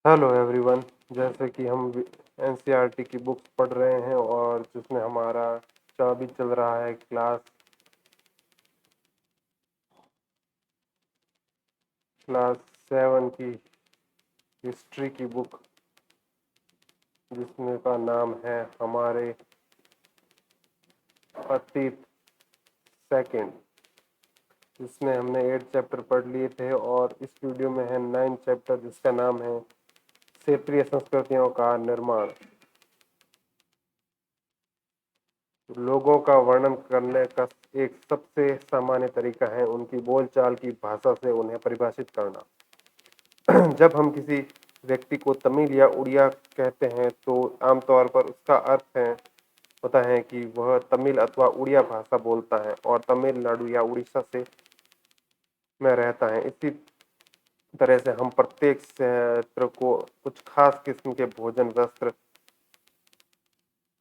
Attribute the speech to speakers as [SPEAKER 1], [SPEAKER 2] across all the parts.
[SPEAKER 1] Hello everyone. जैसे कि हम एनसीईआरटी की बुक्स पढ़ रहे हैं और जिसमें हमारा अभी चल रहा है क्लास 7 की हिस्ट्री की बुक, जिसमें का नाम है हमारे अतीत सेकंड, जिसमें हमने 8 चैप्टर पढ़ लिए थे और इस वीडियो में है 9 चैप्टर, जिसका नाम है क्षेत्रीय संस्कृतियों का निर्माण। लोगों का वर्णन करने का एक सबसे सामान्य तरीका है उनकी बोलचाल की भाषा से उन्हें परिभाषित करना। जब हम किसी व्यक्ति को तमिल या उड़िया कहते हैं तो आमतौर पर उसका अर्थ होता है कि वह तमिल अथवा उड़िया भाषा बोलता है और तमिलनाडु या उड़ीसा से में रहता है। इसी तरह से हम प्रत्येक क्षेत्र को कुछ खास किस्म के भोजन, वस्त्र,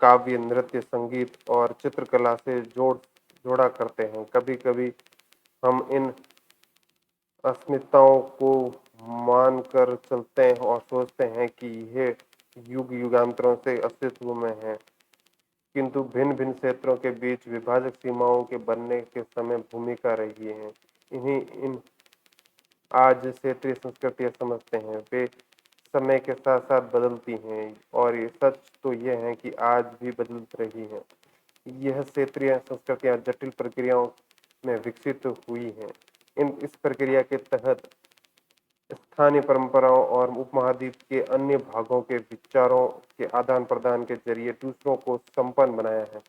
[SPEAKER 1] काव्य, नृत्य, संगीत और चित्रकला से जोड़ा करते हैं। कभी कभी हम इन अस्मिताओं को मानकर चलते हैं और सोचते हैं कि यह युग युगांतरों से अस्तित्व में है, किंतु भिन्न भिन्न क्षेत्रों के बीच विभाजक सीमाओं के बनने के समय भूमिका रही है। इन्हीं इन आज क्षेत्रीय संस्कृतियाँ समझते हैं, वे समय के साथ साथ बदलती हैं और ये सच तो यह है कि आज भी बदल रही हैं। यह क्षेत्रीय संस्कृतियाँ जटिल प्रक्रियाओं में विकसित हुई हैं। इस प्रक्रिया के तहत स्थानीय परंपराओं और उपमहाद्वीप के अन्य भागों के विचारों के आदान प्रदान के जरिए दूसरों को संपन्न बनाया है।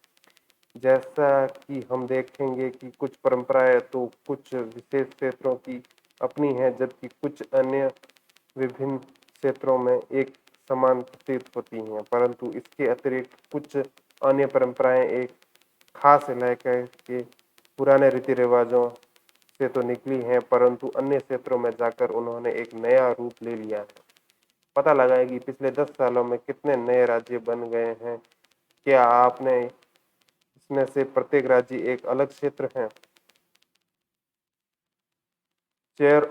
[SPEAKER 1] जैसा कि हम देखेंगे कि कुछ परंपराएं तो कुछ विशेष क्षेत्रों की अपनी हैं, जबकि कुछ अन्य विभिन्न क्षेत्रों में एक समान प्रतीत होती हैं, परंतु इसके अतिरिक्त कुछ अन्य परंपराएं एक खास इलाके के पुराने रीति रिवाजों से तो निकली हैं, परंतु अन्य क्षेत्रों में जाकर उन्होंने एक नया रूप ले लिया है। पता लगाएं कि पिछले 10 सालों में कितने नए राज्य बन गए हैं। क्या आपने इसमें से प्रत्येक राज्य एक अलग क्षेत्र है? चेर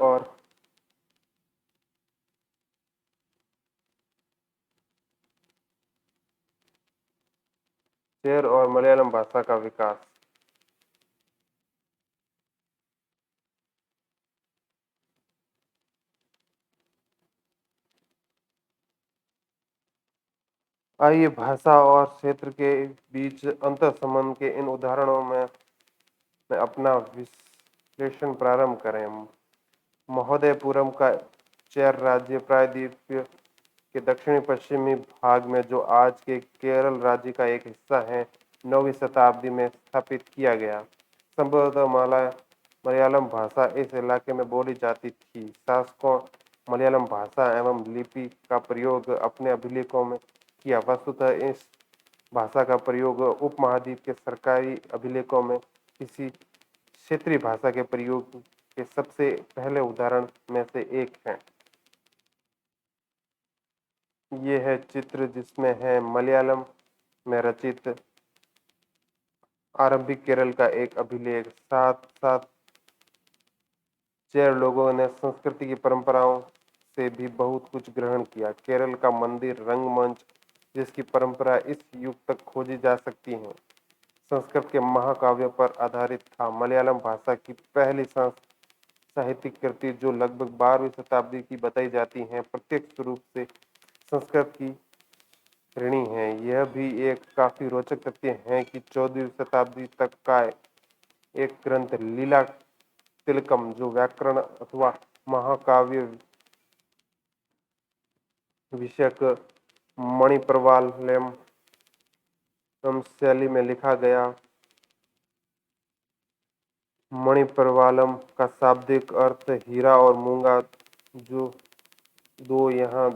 [SPEAKER 1] और मलयालम भाषा का विकास। आइए भाषा और क्षेत्र के बीच अंतर संबंध के इन उदाहरणों में अपना विश्लेषण प्रारंभ करें। महोदयपुरम का चेर राज्य प्रायद्वीप के दक्षिणी पश्चिमी भाग में, जो आज के केरल राज्य का एक हिस्सा है, 9वीं शताब्दी में स्थापित किया गया। संभवतः मलयालम भाषा इस इलाके में बोली जाती थी। शासकों मलयालम भाषा एवं लिपि का प्रयोग अपने अभिलेखों में किया। वस्तुतः इस भाषा का प्रयोग उपमहाद्वीप के सरकारी अभिलेखों में किसी क्षेत्रीय भाषा के प्रयोग के सबसे पहले उदाहरण में से एक है। ये है चित्र, जिसमें है मलयालम में रचित आरंभिक केरल का एक अभिलेख। साथ साथ चेर लोगों ने संस्कृति की परंपराओं से भी बहुत कुछ ग्रहण किया। केरल का मंदिर रंगमंच, जिसकी परंपरा इस युग तक खोजी जा सकती है, संस्कृत के महाकाव्यों पर आधारित था। मलयालम भाषा की पहली साहित्यिक कृति, जो लगभग 12वीं शताब्दी की बताई जाती है, प्रत्यक्ष रूप से संस्कृत की ऋणी है। यह भी एक काफी रोचक तथ्य है कि 14वीं शताब्दी तक का एक ग्रंथ लीला तिलकम, जो व्याकरण अथवा महाकाव्य विषयक मणिप्रवालम शैली में लिखा गया। मणिप्रवालम का शाब्दिक अर्थ हीरा और मूंगा, जो दो यहाँ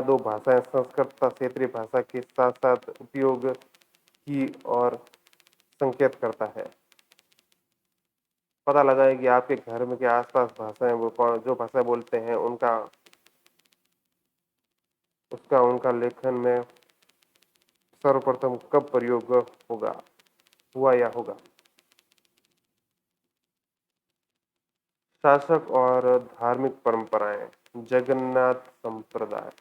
[SPEAKER 1] दो भाषाएं संस्कृत तथा क्षेत्रीय भाषा के साथ साथ उपयोग की और संकेत करता है। पता लगाएं कि आपके घर में के आसपास भाषाएं वो जो भाषा बोलते हैं उनका लेखन में सर्वप्रथम कब प्रयोग हुआ या होगा। शासक और धार्मिक परंपराएं, जगन्नाथ संप्रदाय।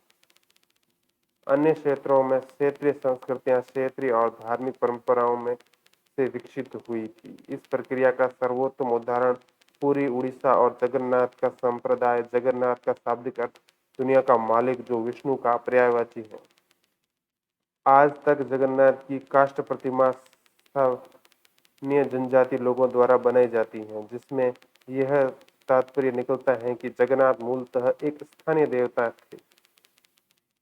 [SPEAKER 1] अन्य क्षेत्रों में क्षेत्रीय संस्कृतियां क्षेत्रीय और धार्मिक परंपराओं में से विकसित हुई थी। इस प्रक्रिया का सर्वोत्तम उदाहरण पूरी उड़ीसा और जगन्नाथ का संप्रदाय। जगन्नाथ का शाब्दिक अर्थ दुनिया का मालिक, जो विष्णु का पर्यायवाची है। आज तक जगन्नाथ की काष्ठ प्रतिमा स्थानीय जनजाति लोगों द्वारा बनाई जाती है, जिसमें यह तात्पर्य निकलता है कि जगन्नाथ मूलतः एक स्थानीय देवता थे,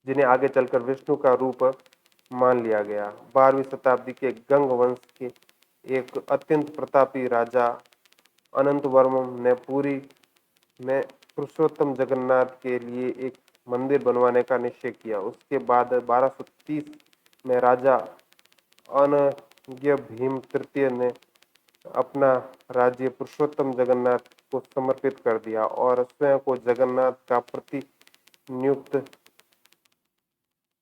[SPEAKER 1] जिन्हें आगे चलकर विष्णु का रूप मान लिया गया। 12वीं शताब्दी के गंग वंश के एक अत्यंत प्रतापी राजा अनंतवर्मन ने पुरी में पुरुषोत्तम जगन्नाथ के लिए एक मंदिर बनवाने का निश्चय किया। उसके बाद 1230 में राजा अनंग्य भीम तृतीय ने अपना राज्य पुरुषोत्तम जगन्नाथ को समर्पित कर दिया और स्वयं को जगन्नाथ का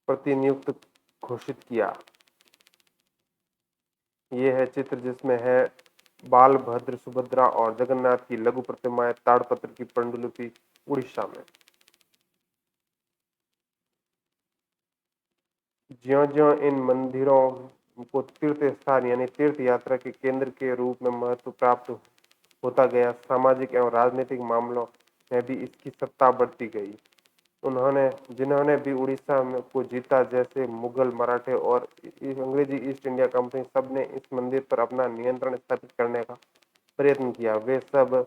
[SPEAKER 1] प्रतिनियुक्त घोषित किया। यह है चित्र जिसमें है बालभद्र, सुभद्रा और जगन्नाथ की लघु प्रतिमाएं ताड़पत्र की पांडुलिपि, उड़ीसा में। ज्यों-ज्यों इन मंदिरों को तीर्थ स्थान यानी तीर्थ यात्रा के केंद्र के रूप में महत्व प्राप्त होता गया, सामाजिक एवं राजनीतिक मामलों में भी इसकी सत्ता बढ़ती गई। जिन्होंने भी उड़ीसा में को जीता, जैसे मुगल, मराठे और अंग्रेजी ईस्ट इंडिया कंपनी, सब ने इस मंदिर पर अपना नियंत्रण स्थापित करने का प्रयत्न किया। वे सब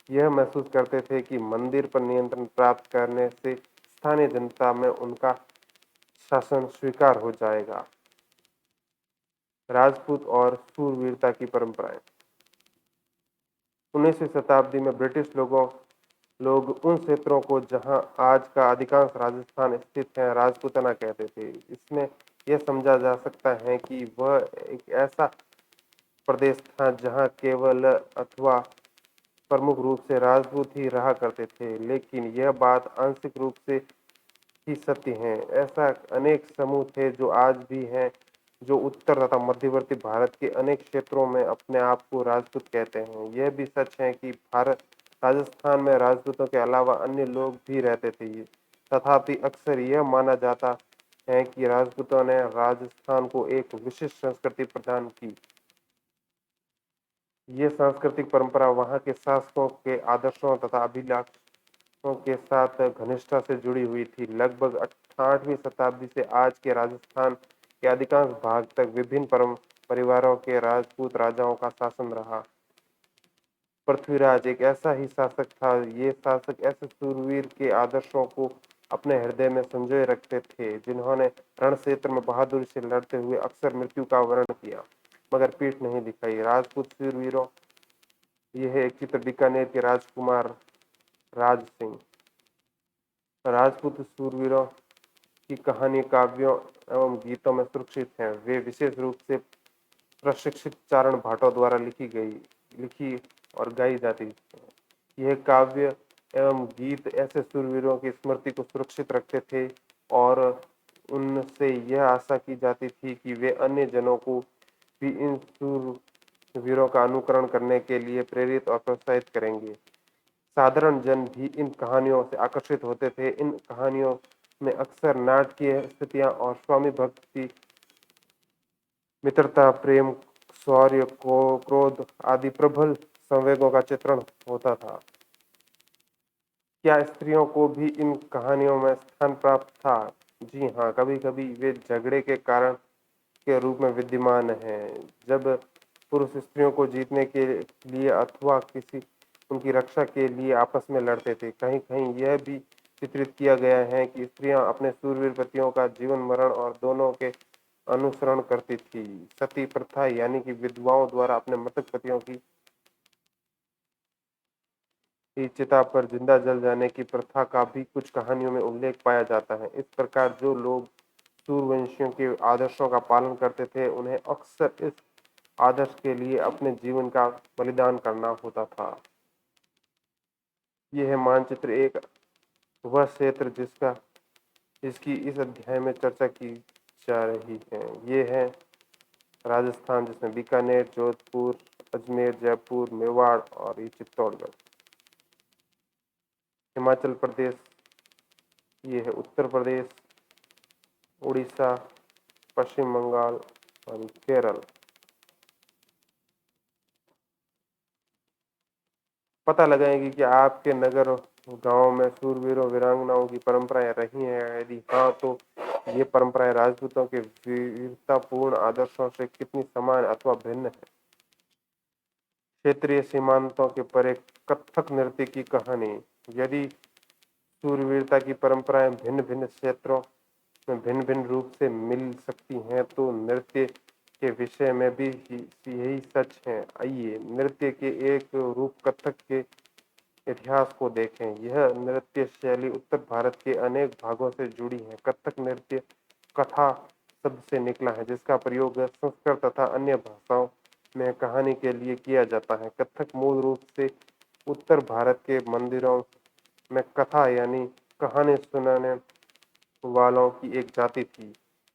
[SPEAKER 1] यह महसूस करते थे कि मंदिर पर नियंत्रण प्राप्त करने से स्थानीय जनता में उनका शासन स्वीकार हो जाएगा। राजपूत और शूरवीरता की परंपराएं। 19वीं शताब्दी में ब्रिटिश लोग उन क्षेत्रों को जहां आज का अधिकांश राजस्थान स्थित है, राजपूताना कहते थे। इसमें यह समझा जा सकता है कि वह एक ऐसा प्रदेश था जहां केवल अथवा प्रमुख रूप से राजपूत ही रहा करते थे, लेकिन यह बात आंशिक रूप से ही सत्य है। ऐसा अनेक समूह थे जो आज भी हैं, जो उत्तर तथा मध्यवर्ती भारत के अनेक क्षेत्रों में अपने आप को राजपूत कहते हैं। यह भी सच है कि राजस्थान में राजपूतों के अलावा अन्य लोग भी रहते थे, तथापि अक्सर यह माना जाता है कि राजपूतों ने राजस्थान को एक विशिष्ट संस्कृति प्रदान की। ये सांस्कृतिक परंपरा वहाँ के शासकों के आदर्शों तथा अभिलाषों के साथ घनिष्ठता से जुड़ी हुई थी। लगभग 8वीं शताब्दी से आज के राजस्थान के अधिकांश भाग तक विभिन्न परिवारों के राजपूत राजाओं का शासन रहा। पृथ्वीराज एक ऐसा ही शासक था। ये शासक ऐसे शूरवीर के आदर्शों को अपने हृदय में संजोए रखते थे, जिन्होंने रण क्षेत्र में बहादुरी से लड़ते हुए अक्सर मृत्यु का वर्ण किया, मगर पीठ नहीं दिखाई। राजपूत शूरवीरों। यह एक चित्र बीकानेर के राजकुमार राज सिंह। राजपूत शूरवीरों की कहानी काव्यों एवं गीतों में सुरक्षित है। वे विशेष रूप से प्रशिक्षित चारण भाटों द्वारा लिखी और गाई जाती है। यह काव्य एवं गीत ऐसे शूरवीरों की स्मृति को सुरक्षित रखते थे और उनसे यह आशा की जाती थी कि वे अन्य जनों को भी इन शूरवीरों का अनुकरण करने के लिए प्रेरित और प्रोत्साहित करेंगे। साधारण जन भी इन कहानियों से आकर्षित होते थे। इन कहानियों में अक्सर नाटकीय स्थितियां और स्वामी भक्ति, मित्रता, प्रेम, शौर्य, क्रोध आदि प्रबल संवेगों का चित्रण होता था। क्या स्त्रियों को भी इन कहानियों में स्थान प्राप्त था? जी हाँ, कभी कभी वे झगड़े के कारण के रूप में विद्यमान हैं। जब पुरुष स्त्रियों को जीतने के लिए अथवा उनकी रक्षा के लिए आपस में लड़ते थे। कहीं कहीं यह भी चित्रित किया गया है कि स्त्रियां अपने शूरवीर पतियों का जीवन मरण और दोनों के अनुसरण करती थी। सती प्रथा यानी कि विधवाओं द्वारा अपने मृतक पतियों की चिता पर जिंदा जल जाने की प्रथा का भी कुछ कहानियों में उल्लेख पाया जाता है। इस प्रकार जो लोग सूरवंशियों के आदर्शों का पालन करते थे, उन्हें अक्सर इस आदर्श के लिए अपने जीवन का बलिदान करना होता था। यह है मानचित्र एक, वह क्षेत्र जिसकी इस अध्याय में चर्चा की जा रही है। ये है राजस्थान, जिसमें बीकानेर, जोधपुर, अजमेर, जयपुर, मेवाड़ और ये चित्तौड़गढ़। हिमाचल प्रदेश, ये है उत्तर प्रदेश, उड़ीसा, पश्चिम बंगाल और केरल। पता लगाएंगे कि आपके नगर गांव में शूरवीरों वीरांगनाओं की परंपराएं रही हैं, यदि हाँ तो ये परंपराएं राजपूतों के वीरतापूर्ण आदर्शों से कितनी समान अथवा भिन्न है। क्षेत्रीय सीमांतों के परे कथक नृत्य की कहानी। यदि शूरवीरता की परंपराएं भिन्न भिन्न क्षेत्रों में भिन्न भिन्न रूप से मिल सकती हैं तो नृत्य के विषय में भी यही सच है। आइए नृत्य के एक रूप कथक के इतिहास को देखें। यह नृत्य शैली उत्तर भारत के अनेक भागों से जुड़ी है। कथक नृत्य कथा शब्द से निकला है, जिसका प्रयोग संस्कृत तथा अन्य भाषाओं में कहानी के लिए किया जाता है। कथक मूल रूप से उत्तर भारत के मंदिरों में कथा यानी कहानी सुनाने वालों की एक जाति थी।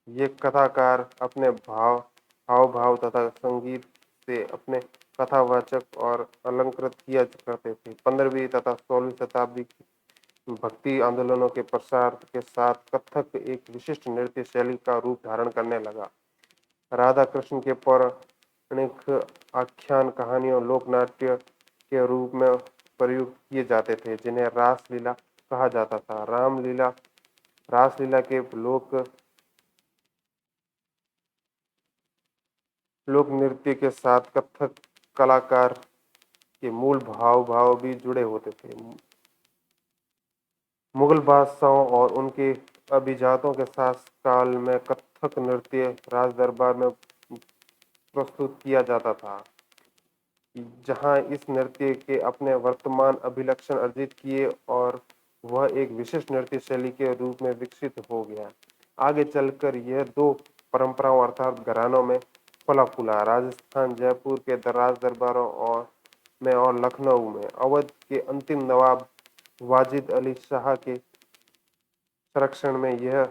[SPEAKER 1] ये कथाकार अपने हाव भाव तथा संगीत से अपने कथावाचक और अलंकृत किया करते थे। 15वीं तथा 16वीं शताब्दी की भक्ति आंदोलनों के प्रसार के साथ कथक एक विशिष्ट नृत्य शैली का रूप धारण करने लगा। राधा कृष्ण के पौराणिक आख्यान कहानियों लोक नाट्य के रूप में प्रयुक्त किए जाते थे, जिन्हें रासलीला कहा जाता था। रासलीला के लोक नृत्य के साथ कथक कलाकार के मूल भाव भी जुड़े होते थे। मुगल बादशाहों और उनके अभिजातों के शासनकाल में कथक नृत्य राज दरबार में प्रस्तुत किया जाता था, जहां इस नृत्य के अपने वर्तमान अभिलक्षण अर्जित किए और वह एक विशिष्ट नृत्य शैली के रूप में विकसित हो गया। आगे चलकर यह दो परंपराओं अर्थात घरानों में फला फूला। राजस्थान जयपुर के राज दरबारों और लखनऊ में अवध के अंतिम नवाब वाजिद अली शाह के संरक्षण में यह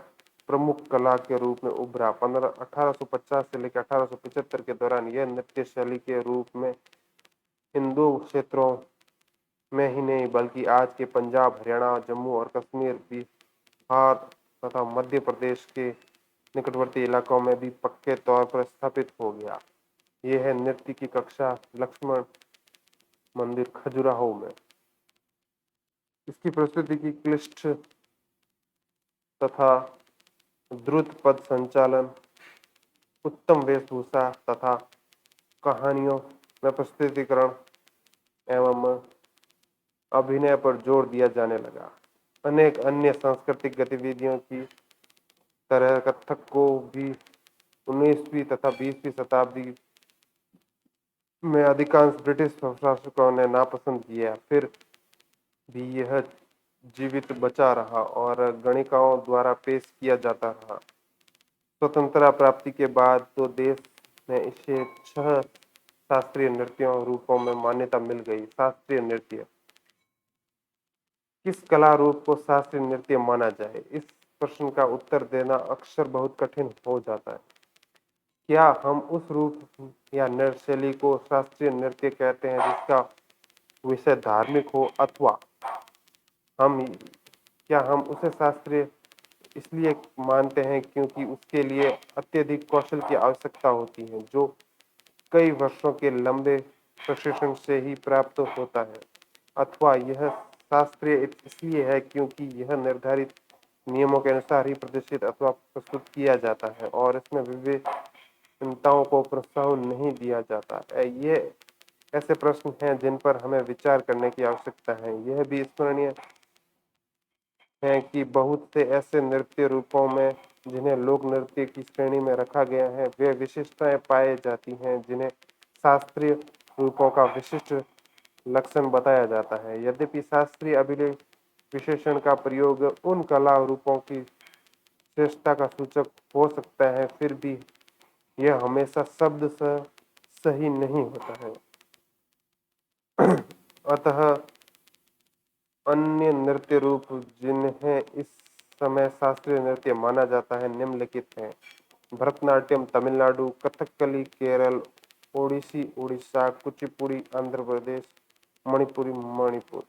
[SPEAKER 1] प्रमुख कला के रूप में उभरा। 1850 से लेकर 1875 के दौरान यह नृत्य शैली के रूप में इन दो क्षेत्रों में ही नहीं बल्कि आज के पंजाब, हरियाणा, जम्मू और कश्मीर, बिहार तथा मध्य प्रदेश के निकटवर्ती इलाकों में भी पक्के तौर पर स्थापित हो गया। यह है नृत्य की कक्षा लक्ष्मण मंदिर खजुराहो में। इसकी प्रस्तुति की क्लिष्ट तथा द्रुत पद संचालन, उत्तम वेशभूषा तथा कहानियों में प्रस्तुतिकरण एवं अभिनय पर जोर दिया जाने लगा। अनेक अन्य सांस्कृतिक गतिविधियों की तरह कथक को भी 19वीं तथा 20वीं शताब्दी में अधिकांश ब्रिटिश शासकों ने नापसंद किया, फिर भी यह जीवित बचा रहा और गणिकाओं द्वारा पेश किया जाता रहा। स्वतंत्रता प्राप्ति के बाद तो देश में इसे 6 शास्त्रीय नृत्यों रूपों में मान्यता मिल गई। शास्त्रीय नृत्य किस कला रूप को शास्त्रीय नृत्य माना जाए, इस प्रश्न का उत्तर देना अक्सर बहुत कठिन हो जाता है। क्या हम उस रूप या नृत्य शैली को शास्त्रीय नृत्य कहते हैं जिसका विषय धार्मिक हो, अथवा हम उसे शास्त्रीय इसलिए मानते हैं क्योंकि उसके लिए अत्यधिक कौशल की आवश्यकता होती है, जो कई वर्षों के लंबे प्रशिक्षण से ही प्राप्त होता है, अथवा यह शास्त्रीय इसलिए है क्योंकि यह निर्धारित नियमों के अनुसार ही प्रदर्शित अथवा प्रस्तुत किया जाता है और इसमें विभिन्नताओं को प्रोत्साहन नहीं दिया जाता। ये ऐसे प्रश्न हैं जिन पर हमें विचार करने की आवश्यकता है। यह भी स्मरणीय है कि बहुत से ऐसे नृत्य रूपों में जिन्हें लोक नृत्य की श्रेणी में रखा गया है, वे विशिष्टताएं पाई जाती हैं जिन्हें शास्त्रीय रूपों का विशिष्ट लक्षण बताया जाता है। यद्यपि शास्त्रीय अभिलेख विशेषण का प्रयोग उन कला रूपों की श्रेष्ठता का सूचक हो सकता है, फिर भी यह हमेशा शब्द से सही नहीं होता है। अतः अन्य नृत्य रूप जिन्हें इस समय शास्त्रीय नृत्य माना जाता है निम्नलिखित हैं: भरतनाट्यम तमिलनाडु, कथकली केरल, ओडिसी उड़ीसा, कुचिपुड़ी आंध्र प्रदेश, मणिपुरी मणिपुर।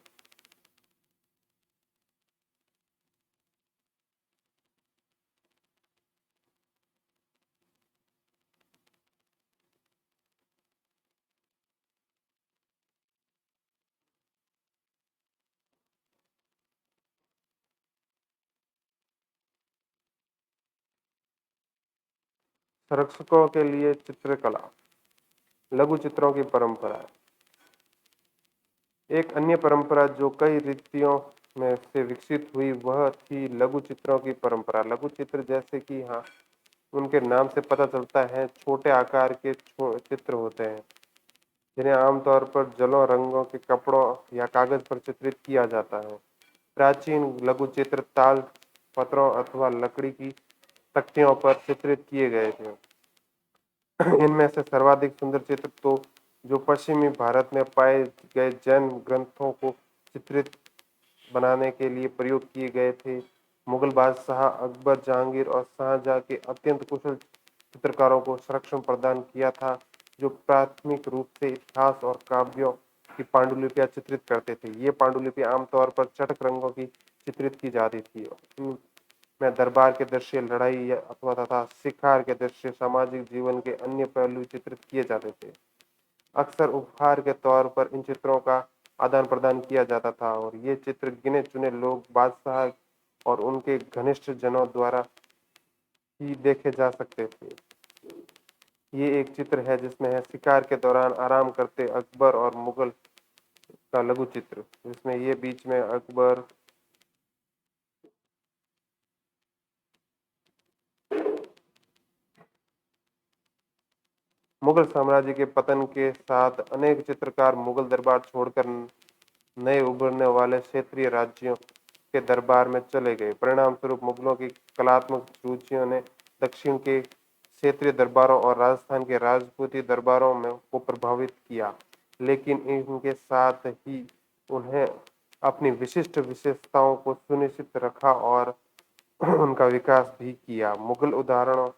[SPEAKER 1] संरक्षकों के लिए चित्रकला, लघु चित्रों की परंपरा। एक अन्य परंपरा जो कई रीतियों में से विकसित हुई वह थी लघु चित्रों की परंपरा। लघु चित्र जैसे कि हाँ उनके नाम से पता चलता है छोटे आकार के चित्र होते हैं जिन्हें आमतौर पर जलों, रंगों के कपड़ों या कागज पर चित्रित किया जाता है। प्राचीन लघु चित्र ताल पत्रों अथवा लकड़ी की तख्तियों पर चित्रित किए गए थे। इनमें से सर्वाधिक सुंदर चित्र तो जो पश्चिमी भारत में पाए गए जैन ग्रंथों को चित्रित बनाने के लिए प्रयोग किए गए थे। मुगल बादशाह अकबर, जहांगीर और शाहजहां के अत्यंत कुशल चित्रकारों को संरक्षण प्रदान किया था जो प्राथमिक रूप से इतिहास और काव्यों की पांडुलिपियां चित्रित करते थे। ये पांडुलिपियां आमतौर पर चटक रंगों की चित्रित की जाती थी। में दरबार के दृश्य, लड़ाई अथवा तथा शिकार के दृश्य, सामाजिक जीवन के अन्य पहलू चित्रित किए जाते थे। अक्सर उपहार के तौर पर इन चित्रों का आदान प्रदान किया जाता था और ये चित्र गिने चुने लोग, बादशाह और उनके घनिष्ठ जनों द्वारा ही देखे जा सकते थे। ये एक चित्र है जिसमें है शिकार के दौरान आराम करते अकबर और मुगल का लघु चित्र, जिसमें ये बीच में अकबर मुगल साम्राज्य के पतन के साथ अनेक चित्रकार मुगल दरबार छोड़कर नए उभरने वाले क्षेत्रीय राज्यों के दरबार में चले गए। परिणाम स्वरूप मुगलों की कलात्मक रुचियों ने दक्षिण के क्षेत्रीय दरबारों और राजस्थान के राजपूती दरबारों में को प्रभावित किया, लेकिन इनके साथ ही उन्हें अपनी विशिष्ट विशेषताओं को सुनिश्चित रखा और उनका विकास भी किया। मुगल उदाहरणों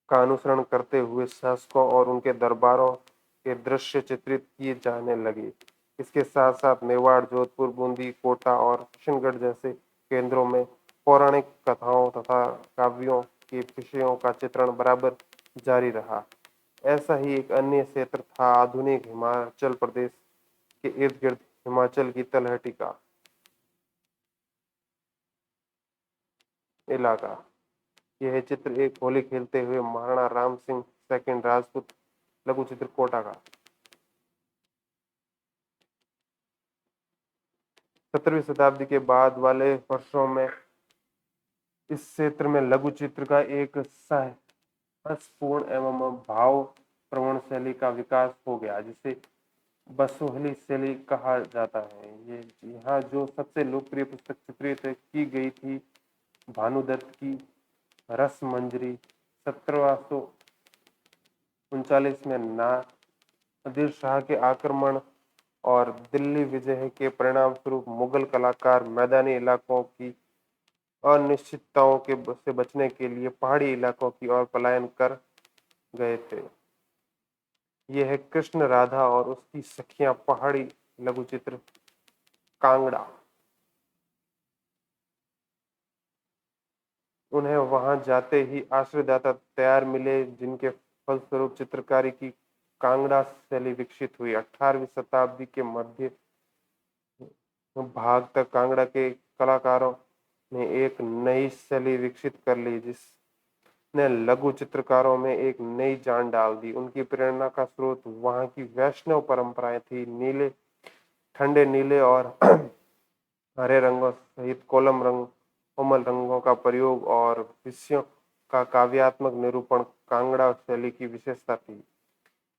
[SPEAKER 1] का अनुसरण करते हुए शासकों और उनके दरबारों के दृश्य चित्रित किए जाने लगे। इसके साथ साथ मेवाड़, जोधपुर, बूंदी, कोटा और किशनगढ़ जैसे केंद्रों में पौराणिक कथाओं तथा काव्यों के विषयों का चित्रण बराबर जारी रहा। ऐसा ही एक अन्य क्षेत्र था आधुनिक हिमाचल प्रदेश के इर्द गिर्द हिमाचल की तलहटी का इलाका। यह चित्र एक होली खेलते हुए महाराणा राम सिंह सेकंड राजपूत लघु चित्र कोटा का। 17वीं शताब्दी के बाद वाले वर्षों में इस क्षेत्र में लघु चित्र का एक साहसपूर्ण एवं भाव प्रवण शैली का विकास हो गया जिसे बसोहली शैली कहा जाता है। ये यहाँ जो सबसे लोकप्रिय पुस्तक चित्रित की गई थी भानुदत्त की रस मंजरी 1739 में नादिर शाह के आक्रमण और दिल्ली विजय के परिणाम स्वरूप मुगल कलाकार मैदानी इलाकों की अनिश्चितताओं के से बचने के लिए पहाड़ी इलाकों की ओर पलायन कर गए थे। यह है कृष्ण राधा और उसकी सखियां पहाड़ी लघु चित्र कांगड़ा। उन्हें वहां जाते ही आश्रयदाता तैयार मिले जिनके फलस्वरूप चित्रकारी की कांगड़ा शैली विकसित हुई। 18वीं शताब्दी के मध्य भाग तक कांगड़ा के कलाकारों ने एक नई शैली विकसित कर ली जिसने लघु चित्रकारों में एक नई जान डाल दी। उनकी प्रेरणा का स्रोत वहां की वैष्णव परंपराएं थी। नीले, ठंडे नीले और हरे रंगों सहित कोमल रंगों का प्रयोग और विषयों का काव्यात्मक निरूपण कांगड़ा शैली की विशेषता थी।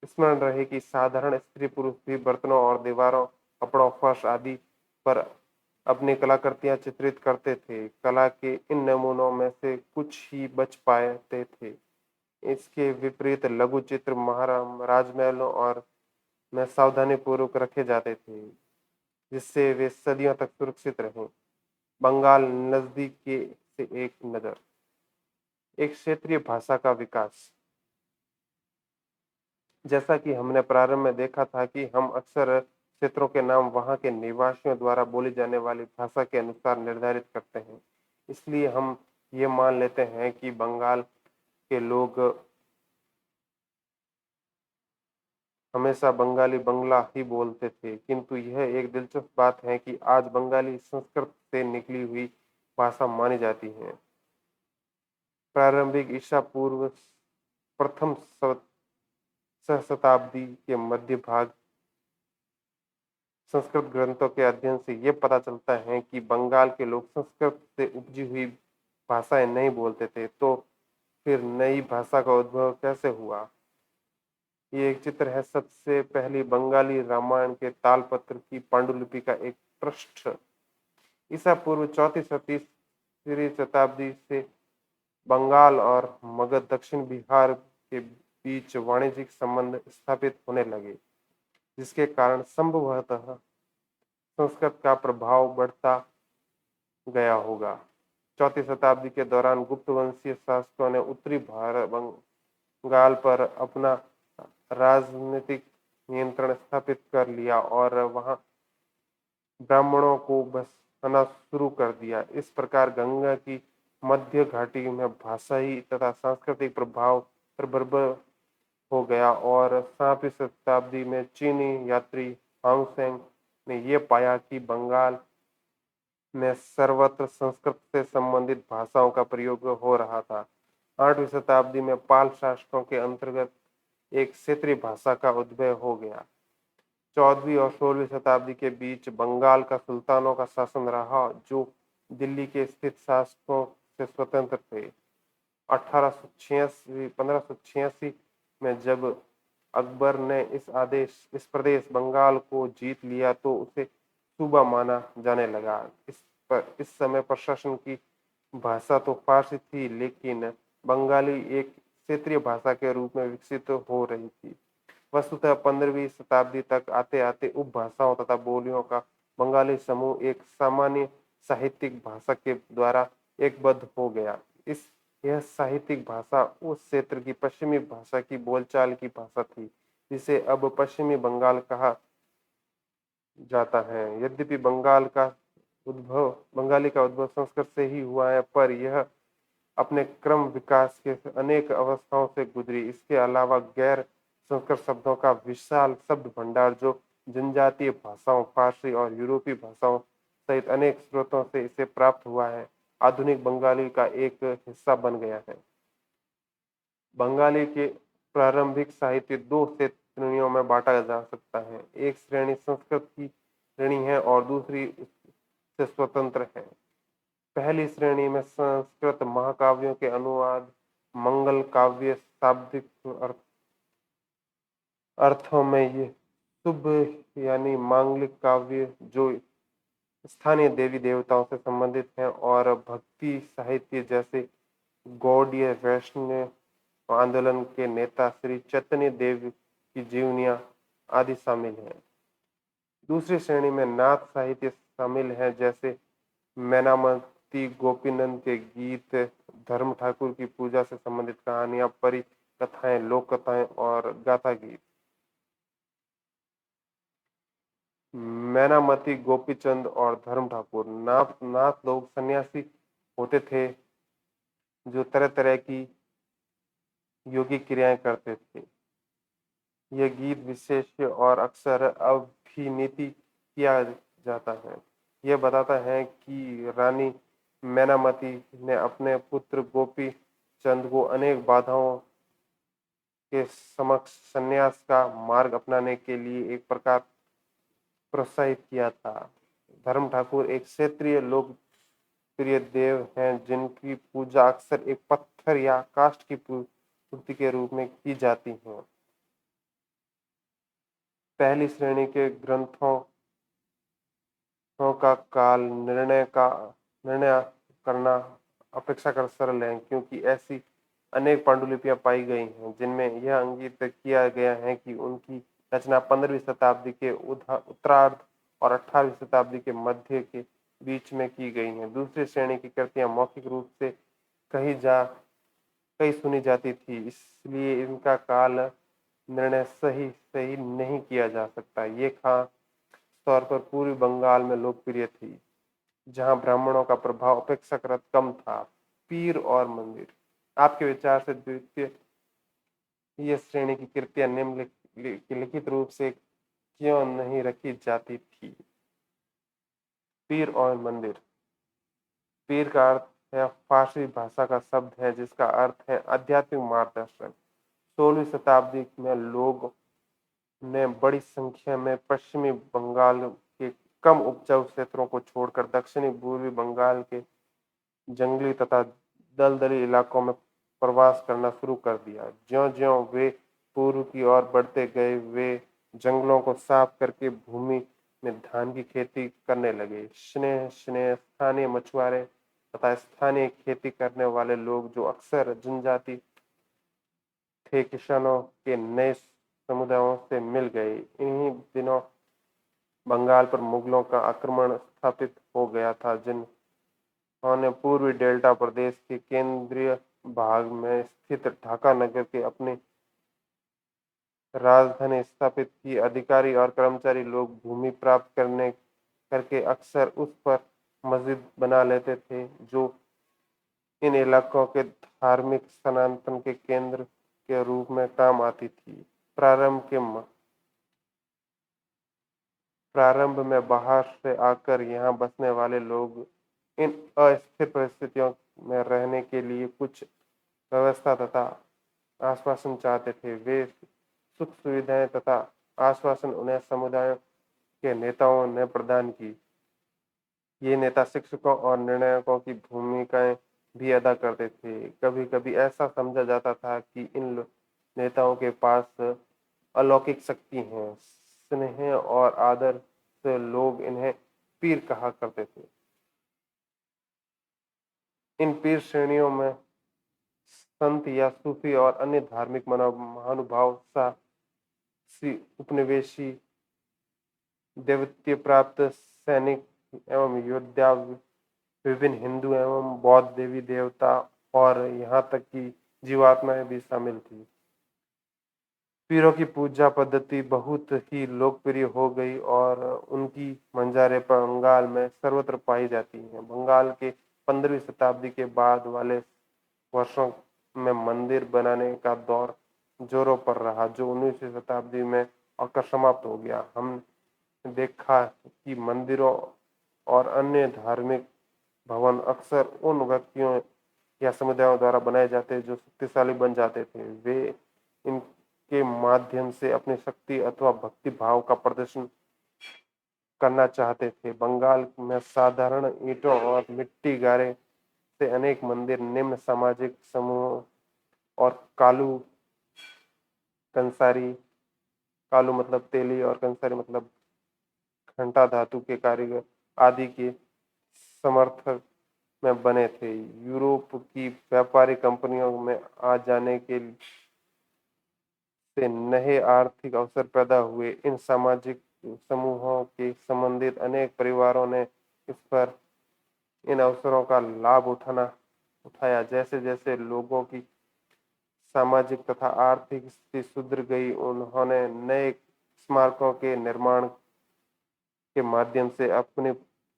[SPEAKER 1] स्मरण रहे कि साधारण स्त्री पुरुष भी बर्तनों और दीवारों, कपड़ों, फर्श आदि पर अपनी कलाकृतियां चित्रित करते थे। कला के इन नमूनों में से कुछ ही बच पाते थे। इसके विपरीत लघु चित्र राजमहलों और में सावधानी पूर्वक रखे जाते थे जिससे वे सदियों तक सुरक्षित रहे। बंगाल नजदीक से एक नजर। एक क्षेत्रीय भाषा का विकास। जैसा कि हमने प्रारंभ में देखा था कि हम अक्सर क्षेत्रों के नाम वहां के निवासियों द्वारा बोली जाने वाली भाषा के अनुसार निर्धारित करते हैं। इसलिए हम ये मान लेते हैं कि बंगाल के लोग हमेशा बंगाली बंगला ही बोलते थे, किंतु यह एक दिलचस्प बात है कि आज बंगाली संस्कृत से निकली हुई भाषा मानी जाती है। प्रारंभिक ईसा पूर्व प्रथम सहस्त्राब्दी के मध्य भाग संस्कृत ग्रंथों के अध्ययन से ये पता चलता है कि बंगाल के लोग संस्कृत से उपजी हुई भाषाएं नहीं बोलते थे, तो फिर नई भाषा का उद्भव कैसे हुआ। ये एक चित्र है सबसे पहली बंगाली रामायण के तालपत्र की पांडुलिपि का एक पृष्ठ। ईसा पूर्व 34वीं शताब्दी से बंगाल और मगध दक्षिण बिहार के बीच वाणिज्यिक संबंध स्थापित होने लगे, जिसके कारण संभवतः संस्कृत का प्रभाव बढ़ता गया होगा। 4वीं शताब्दी के दौरान गुप्त वंशीय शासकों ने उत्तरी भारत बंगाल पर अपना राजनीतिक नियंत्रण स्थापित कर लिया और वहां ब्राह्मणों को बसाना शुरू कर दिया। इस प्रकार गंगा की मध्य घाटी में भाषाई तथा सांस्कृतिक प्रभाव प्रबल हो गया और 7वीं शताब्दी में चीनी यात्री हांगसेंग ने यह पाया कि बंगाल में सर्वत्र संस्कृत से संबंधित भाषाओं का प्रयोग हो रहा था। 8वीं शताब्दी में पाल शासकों के अंतर्गत एक क्षेत्रीय भाषा का उद्भव हो गया। 14वीं और 16वीं शताब्दी के बीच बंगाल का सुल्तानों का शासन रहा, जो दिल्ली के स्थित शासकों से स्वतंत्र थे। 1586 में जब अकबर ने इस प्रदेश बंगाल को जीत लिया तो उसे सूबा माना जाने लगा। इस समय प्रशासन की भाषा तो फारसी थी, लेकिन बंगाली एक क्षेत्रीय भाषा के रूप में विकसित हो रही थी। वस्तुतः 15वीं शताब्दी तक आते आते उपभाषाओं तथा बोलियों का बंगाली समूह एक सामान्य साहित्यिक भाषा के द्वारा एकबद्ध हो गया। यह साहित्यिक भाषा उस क्षेत्र की पश्चिमी भाषा की बोलचाल की भाषा थी, जिसे अब पश्चिमी बंगाल कहा जाता है। यद्यपि बंगाली का उद्भव संस्कृत से ही हुआ है, पर यह अपने क्रम विकास के अनेक अवस्थाओं से गुजरी। इसके अलावा गैर संस्कृत शब्दों का विशाल शब्द भंडार, जो जनजातीय भाषाओं, फारसी और यूरोपीय भाषाओं सहित अनेक स्रोतों से इसे प्राप्त हुआ है, आधुनिक बंगाली का एक हिस्सा बन गया है। बंगाली के प्रारंभिक साहित्य दो श्रेणियों में बांटा जा सकता है। एक श्रेणी संस्कृत की श्रेणी है और दूसरी से स्वतंत्र है। पहली श्रेणी में संस्कृत महाकाव्यों के अनुवाद, मंगल काव्य, शाब्दिक अर्थों में ये शुभ यानी मांगलिक काव्य जो स्थानीय देवी देवताओं से संबंधित हैं, और भक्ति साहित्य जैसे गौड़ीय वैष्णव आंदोलन के नेता श्री चैतन्य देव की जीवनियां आदि शामिल हैं। दूसरी श्रेणी में नाथ साहित्य शामिल है, जैसे मैनामती गोपीनंद के गीत, धर्म ठाकुर की पूजा से संबंधित कहानियां, परी कथाएं, लोक कथाएं और गाथा गीत। मैनामती गोपीचंद और धर्म ठाकुर नाथ लोग सन्यासी होते थे जो तरह तरह की योगी क्रियाएं करते थे। यह गीत विशेष और अक्सर अभिनीति किया जाता है। यह बताता है कि रानी मैनामती ने अपने पुत्र गोपी चंद को अनेक बाधाओं के समक्ष संन्यास का मार्ग अपनाने के लिए एक प्रकार प्रोत्साहित किया था। धर्म ठाकुर एक क्षेत्रीय लोकप्रिय देव हैं जिनकी पूजा अक्सर एक पत्थर या काष्ठ की मूर्ति के रूप में की जाती है। पहली श्रेणी के ग्रंथों का काल निर्णय करना अपेक्षाकृत सरल है, क्योंकि ऐसी अनेक पांडुलिपियां पाई गई हैं जिनमें यह अंकित किया गया है कि उनकी रचना 15वीं शताब्दी के उत्तरार्ध और 18वीं शताब्दी के मध्य के बीच में की गई हैं। दूसरी श्रेणी की कृतियां मौखिक रूप से कई सुनी जाती थी, इसलिए इनका काल निर्णय सही नहीं किया जा सकता। ये खास तौर पर पूर्वी बंगाल में लोकप्रिय थी, जहां ब्राह्मणों का प्रभाव अपेक्षाकृत कम था। पीर और मंदिर, आपके विचार से द्वितीय ये श्रेणी की कृतियां निम्नलिखित रूप से क्यों नहीं रखी जाती थी। पीर और मंदिर। पीर का अर्थ है फारसी भाषा का शब्द है जिसका अर्थ है आध्यात्मिक मार्गदर्शन। 16वीं शताब्दी में लोग ने बड़ी संख्या में पश्चिमी बंगाल के कम उपजाऊ क्षेत्रों को छोड़कर दक्षिणी पूर्वी बंगाल के जंगली तथा दलदली इलाकों में प्रवास करना शुरू कर दिया। ज्यों-ज्यों वे पूर्व की ओर बढ़ते गए, वे जंगलों को साफ करके भूमि में धान की खेती करने लगे। स्नेह स्थानीय मछुआरे तथा स्थानीय खेती करने वाले लोग, जो अक्सर जनजाति थे, किसानों के नए समुदायों से मिल गए। इन्हीं दिनों बंगाल पर मुगलों का आक्रमण स्थापित हो गया था, जिन्होंने पूर्वी डेल्टा प्रदेश के केंद्रीय भाग में स्थित ढाका नगर के अपनी राजधानी स्थापित की। अधिकारी और कर्मचारी लोग भूमि प्राप्त करके अक्सर उस पर मस्जिद बना लेते थे, जो इन इलाकों के धार्मिक स्थानांतरण के केंद्र के रूप में काम आती थी। प्रारंभ में बाहर से आकर यहाँ बसने वाले लोग इन अस्थिर परिस्थितियों में रहने के लिए कुछ व्यवस्था तथा आश्वासन चाहते थे। वे सुख सुविधाएं तथा आश्वासन उन्हें समुदायों के नेताओं ने प्रदान की। ये नेता शिक्षकों और निर्णायकों की भूमिकाएं भी अदा करते थे। कभी-कभी ऐसा समझा जाता था कि इन नेताओं के पास अलौकिक शक्ति है। स्नेह और आदर से लोग इन्हें पीर कहा करते थे। इन पीर श्रेणियों में संत या सूफी और अन्य धार्मिक महानुभाव उपनिवेशी, दैवत्य प्राप्त सैनिक एवं योद्धा, विभिन्न हिंदू एवं बौद्ध देवी देवता और यहाँ तक कि जीवात्माएं भी शामिल थी। पीरों की पूजा पद्धति बहुत ही लोकप्रिय हो गई और उनकी मंजारें बंगाल में सर्वत्र पाई जाती हैं। बंगाल के 15वीं शताब्दी के बाद वाले वर्षों में मंदिर बनाने का दौर जोरों पर रहा, जो 19वीं शताब्दी में आकर समाप्त हो गया। हमने देखा कि मंदिरों और अन्य धार्मिक भवन अक्सर उन व्यक्तियों या समुदायों द्वारा बनाए जाते जो शक्तिशाली बन जाते थे। वे इनके माध्यम से अपनी शक्ति अथवा भक्ति भाव का प्रदर्शन करना चाहते थे। बंगाल में साधारण ईंटों और मिट्टी गारे से अनेक मंदिर निम्न सामाजिक समूह और कालू मतलब तेली और कंसारी मतलब घंटा धातु के कारीगर आदि के समर्थक में बने थे। यूरोप की व्यापारिक कंपनियों में आ जाने के से नए आर्थिक अवसर पैदा हुए। इन सामाजिक समूहों के संबंधित अनेक परिवारों ने इन अवसरों का लाभ उठाया। जैसे जैसे लोगों की सामाजिक तथा आर्थिक स्थिति सुधर गई, उन्होंने नए स्मारकों के निर्माण के माध्यम से अपनी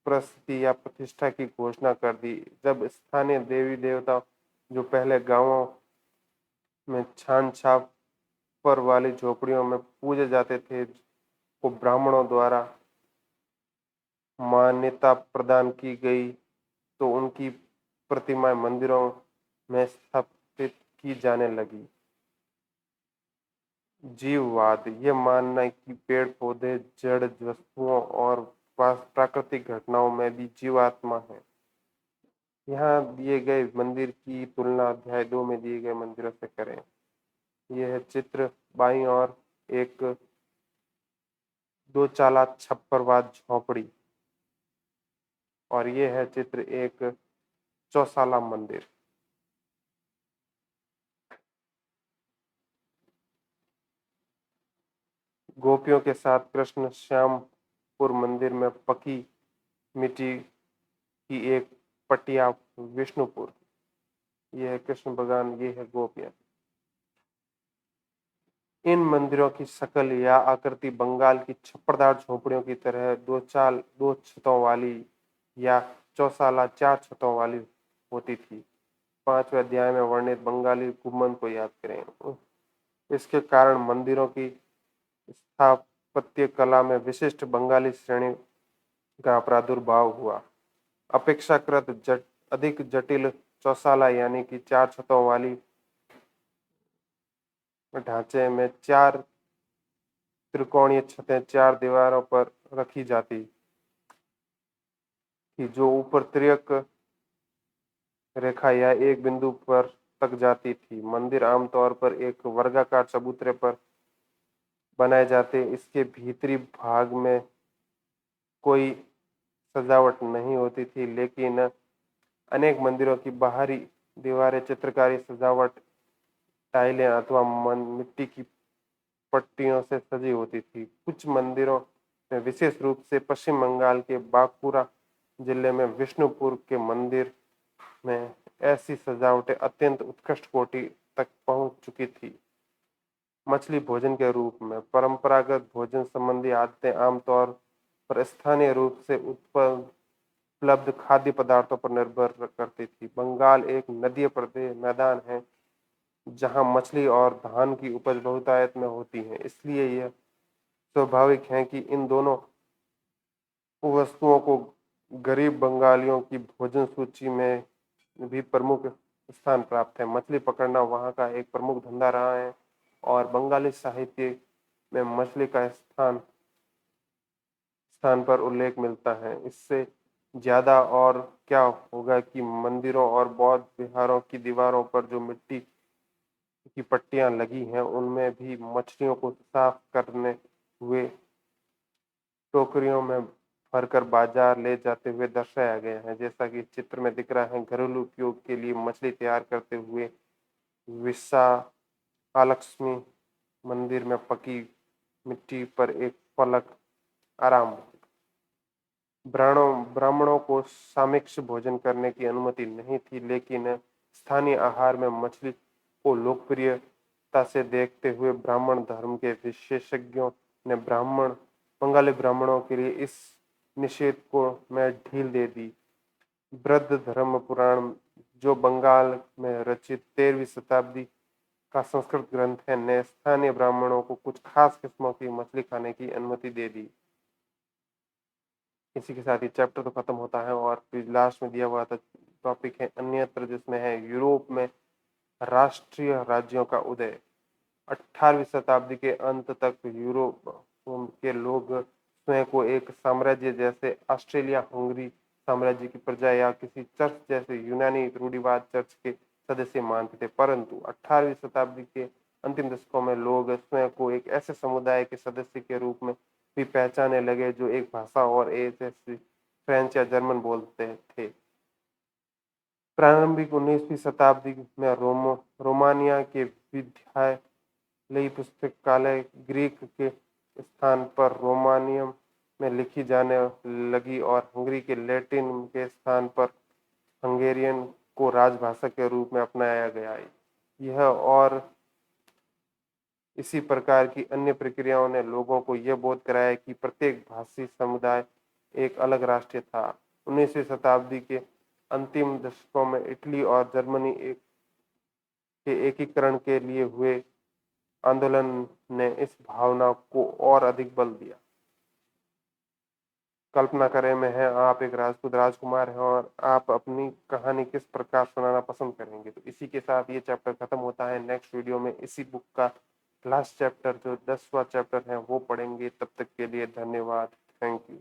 [SPEAKER 1] प्रसिद्धि या प्रतिष्ठा की घोषणा कर दी। जब स्थानीय देवी देवता, जो पहले गांवों में छान छाप पर वाली झोपड़ियों में पूजे जाते थे, को ब्राह्मणों द्वारा मान्यता प्रदान की गई, तो उनकी प्रतिमाएं मंदिरों में स्थापित की जाने लगी। जीववाद, यह मानना है कि पेड़ पौधे, जड़ वस्तुओं और प्राकृतिक घटनाओं में भी जीवात्मा है। यहाँ दिए गए मंदिर की तुलना अध्याय 2 में दिए गए मंदिरों से करें। यह चित्र बाईं ओर एक 2 चाला छप्परवाद झोपड़ी और यह है चित्र एक चौसाला मंदिर। गोपियों के साथ कृष्ण श्यामपुर मंदिर में पकी मिट्टी की एक पटिया विष्णुपुर। यह है कृष्ण भगवान, ये है गोपियां। इन मंदिरों की शक्ल या आकृति बंगाल की छप्परदार झोपड़ियों की तरह 2 छतों वाली या चौसाला 4 छतों वाली होती थी। 5वें अध्याय में वर्णित बंगाली गुम्बद को याद करें। इसके कारण मंदिरों की स्थापत्य कला में विशिष्ट बंगाली श्रेणी का प्रादुर्भाव हुआ। अपेक्षाकृत अधिक जटिल चौसाला यानी कि 4 छतों वाली ढांचे में 4 त्रिकोणीय छतें 4 दीवारों पर रखी जाती थी, जो ऊपर तिर्यक रेखा या एक बिंदु पर तक जाती थी। मंदिर आमतौर पर एक वर्गाकार चबूतरे पर बनाए जाते। इसके भीतरी भाग में कोई सजावट नहीं होती थी, लेकिन अनेक मंदिरों की बाहरी दीवारें चित्रकारी सजावट, टाइलें अथवा मिट्टी की पट्टियों से सजी होती थी। कुछ मंदिरों में, विशेष रूप से पश्चिम बंगाल के बांकुरा जिले में विष्णुपुर के मंदिर में, ऐसी सजावटें अत्यंत उत्कृष्ट कोटि तक पहुंच चुकी थी। मछली भोजन के रूप में परंपरागत भोजन संबंधी आदतें आमतौर पर स्थानीय रूप से उपलब्ध खाद्य पदार्थों पर निर्भर करती थी। बंगाल एक नदीय प्रदेश मैदान है, जहां मछली और धान की उपज बहुतायत में होती है, इसलिए यह स्वाभाविक है कि इन दोनों वस्तुओं को गरीब बंगालियों की भोजन सूची में भी प्रमुख स्थान प्राप्त है। मछली पकड़ना वहाँ का एक प्रमुख धंधा रहा है और बंगाली साहित्य में मछली का स्थान पर उल्लेख मिलता है। इससे ज्यादा और क्या होगा कि मंदिरों और बौद्ध विहारों की दीवारों पर जो मिट्टी की पट्टियां लगी हैं, उनमें भी मछलियों को साफ करने हुए टोकरियों में भरकर बाजार ले जाते हुए दर्शाया गया है। जैसा कि चित्र में दिख रहा है, घरेलू उपयोग के लिए मछली तैयार करते हुए विशालाक्ष्मी मंदिर में पकी मिट्टी पर एक फलक आराम। ब्राह्मणों को सामिक्ष भोजन करने की अनुमति नहीं थी, लेकिन स्थानीय आहार में मछली को लोकप्रियता से देखते हुए ब्राह्मण धर्म के विशेषज्ञों ने बंगाली ब्राह्मणों के लिए इस निषेध को में ढील दे दी। बृहद धर्म पुराण, जो बंगाल में रचित 13वीं शताब्दी का संस्कृत ग्रंथ है, ने स्थानीय ब्राह्मणों को कुछ खास किस्मों की मछली खाने की अनुमति दे दी। इसी के साथ ही चैप्टर तो खत्म होता है और फिर लास्ट में दिया हुआ था टॉपिक है अन्यत्र, जिसमें है यूरोप में राष्ट्रीय राज्यों का उदय। 18वीं शताब्दी के अंत तक यूरोप के लोग स्वयं को एक साम्राज्य जैसे ऑस्ट्रेलिया हंगरी साम्राज्य की प्रजा या किसी चर्च जैसे यूनानी रूढ़िवाद चर्च के सदस्य मानते थे, परंतु 18वीं शताब्दी के अंतिम दशकों में लोग स्वयं को एक ऐसे समुदाय के सदस्य के रूप में भी पहचानने लगे जो एक भाषा और एक जैसे फ्रेंच या जर्मन बोलते थे। प्रारंभिक 19वीं शताब्दी में रोमानिया के विद्यालयी पुस्तकालय ग्रीक के स्थान पर रोमानियम में लिखी जाने लगी और हंगरी के लैटिन के स्थान पर हंगेरियन को राजभाषा के रूप में अपनाया गया। यह और इसी प्रकार की अन्य प्रक्रियाओं ने लोगों को यह बोध कराया कि प्रत्येक भाषी समुदाय एक अलग राष्ट्र था। 19वीं शताब्दी के अंतिम दशकों में इटली और जर्मनी के एकीकरण के लिए हुए आंदोलन ने इस भावना को और अधिक बल दिया। कल्पना करें मैं है आप एक राजपूत राजकुमार हैं और आप अपनी कहानी किस प्रकार सुनाना पसंद करेंगे। तो इसी के साथ ये चैप्टर खत्म होता है। नेक्स्ट वीडियो में इसी बुक का लास्ट चैप्टर जो 10वां चैप्टर है वो पढ़ेंगे। तब तक के लिए धन्यवाद। Thank you.